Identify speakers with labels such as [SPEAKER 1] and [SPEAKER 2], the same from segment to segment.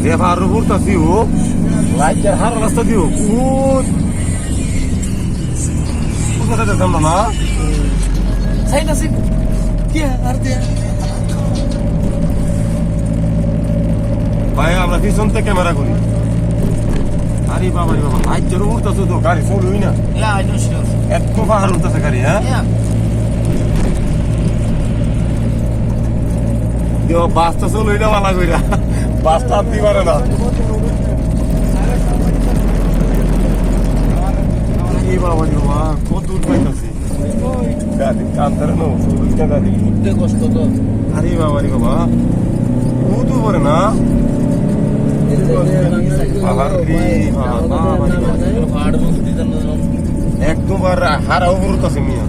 [SPEAKER 1] যে পাহাড়ের উপর তাছি ও লাইটের হার রাস্তা দিও কোথায় যেতাম না
[SPEAKER 2] সাইড আছে কি আর দিয়া
[SPEAKER 1] ভাই আমরা পিছন থেকে ক্যামেরা করি আরে বাবা রে বাবা লাইটের উপর তাছো তো গাড়ি চলুই না
[SPEAKER 2] Yeah, I know sure.
[SPEAKER 1] এত পাহাড় উঠতেছে গাড়ি হ্যাঁ
[SPEAKER 2] Yeah.
[SPEAKER 1] দিও বাসটা চলুই না মালা কইরা বাসটা আনতে পারে না কি বাবা রে বাবা কত দূর পাইতাছি গাড়ি কান্তরে নো চলুইটা গাড়ি
[SPEAKER 2] উঠতে কষ্ট তো
[SPEAKER 1] আরে বাবা রে বাবা কত পরে না পাহাড় রে বাবা রে বাবা
[SPEAKER 2] পাহাড় মধ্যে দিতেন না
[SPEAKER 1] একদমবার হারা উপরত আছে মিয়া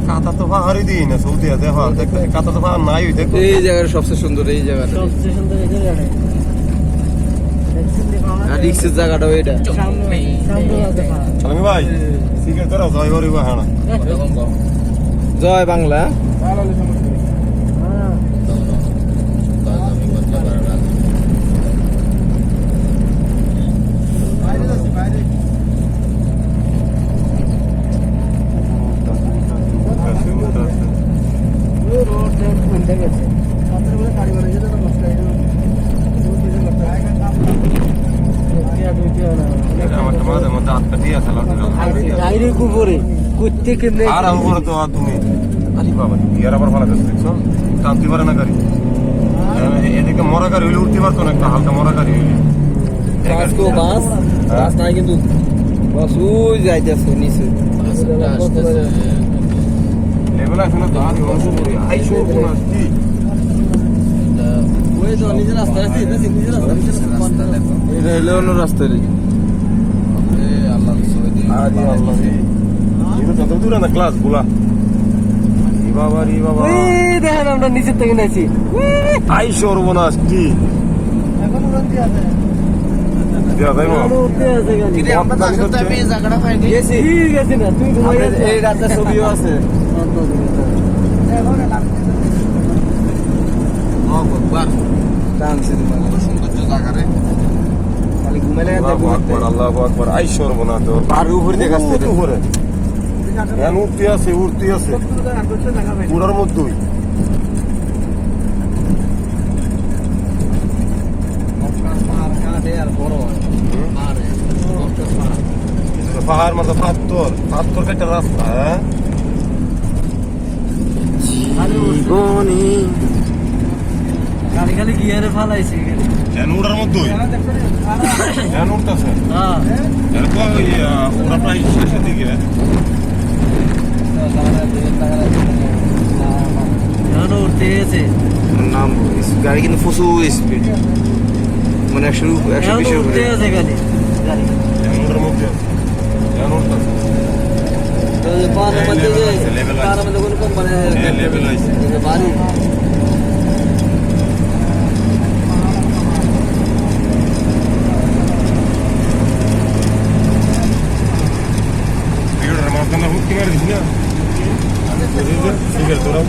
[SPEAKER 1] কাতা তো পাহাড়ই দিই না সৌদি দেখো দেখতে কাতা তো পাহাড় নাই দেখো
[SPEAKER 3] এই জায়গাটা সবচেয়ে সুন্দর এই জায়গাটা
[SPEAKER 2] সবচেয়ে সুন্দর এই জায়গাটা
[SPEAKER 3] আর রিক্সের জায়গাটাও এটা
[SPEAKER 2] সামনে আছে পাহাড়
[SPEAKER 1] সালামি ভাই সিগারেট ধরো জয় করিব হ্যাঁ
[SPEAKER 3] জয় বাংলা
[SPEAKER 2] रोड से घूमते गए सामने बोले गाड़ी वाले जो ना मस्त है दो चीजें लगता है क्या दो चीजें ना
[SPEAKER 1] আমার তো মাঝে মধ্যে হাত কাটিয়ে আছে
[SPEAKER 2] গাড়ি কুপুরে কুত্তে কেমনে
[SPEAKER 1] আর উপরে তো তুমি আরে বাবা ইয়ার আবার ভালো কাজ দেখছো টানতে পারে না গাড়ি এদিকে মরা গাড়ি হইলে উঠতে পারতো না একটা হালকা মরা গাড়ি হইলে
[SPEAKER 3] বাস তো বাস বাস নাই কিন্তু বাস ওই যাইতেছে নিচে
[SPEAKER 1] লেভেল আছে না দাঁড়ি অংশ করে আইসো কোন আসছি
[SPEAKER 3] ওই তো নিজের রাস্তা আছে এটা নিজের রাস্তা এটা হলো অন্য রাস্তা রে আল্লাহ সৌদি
[SPEAKER 1] আরে আল্লাহ রে এটা তো দূরে না ক্লাস গুলা ই বাবা রে বাবা
[SPEAKER 2] ওই দেখেন আমরা নিচে থেকে নাইছি
[SPEAKER 1] আইসো না আসছি
[SPEAKER 2] এখন উড়ন্তি আছে
[SPEAKER 1] দিয়া যাইবো
[SPEAKER 2] উড়তে আছে গাড়ি
[SPEAKER 3] কিন্তু আমরা তো আসলে আমি এই জায়গাটা পাইনি গেছি
[SPEAKER 2] ঠিক আছে না তুই ঘুমাই
[SPEAKER 3] এই রাতে ছবিও আছে টানছে সৌন্দর্য জায়গা রে খালি ঘুমাইলে
[SPEAKER 1] আল্লাহু আকবার আল্লাহু আকবার আইসো না তো
[SPEAKER 3] আর উপরে দেখাচ্ছে রে
[SPEAKER 1] উপরে কেন উঠতে আছে পুরার মধ্যেই পাহাড় মতো পাথর একটা রাস্তা হ্যাঁ
[SPEAKER 2] গাড়ি খালি গিয়ারে ফালাইছে
[SPEAKER 1] কেন উড়ার মধ্যেই কেন উঠতেছে
[SPEAKER 2] হ্যাঁ
[SPEAKER 1] এরকম ওরা প্রায় শেষের দিকে
[SPEAKER 2] এখন উঠতে গেছে
[SPEAKER 3] নাম গাড়ি কিন্তু প্রচুর স্পিড মানে 120
[SPEAKER 2] এখন উঠতে গেছে গাড়ি গাড়ি
[SPEAKER 1] কেন উড়ার মধ্যে কেন উঠতেছে
[SPEAKER 3] পাহাড়ের মধ্যে যে পাহাড়ের মধ্যে কোনো কোম্পানি
[SPEAKER 1] লেভেল আছে
[SPEAKER 3] বাড়ি
[SPEAKER 1] ভিডিওটার মাঝখানে হুক্কি মারি দিস না সিগারেট ধরাও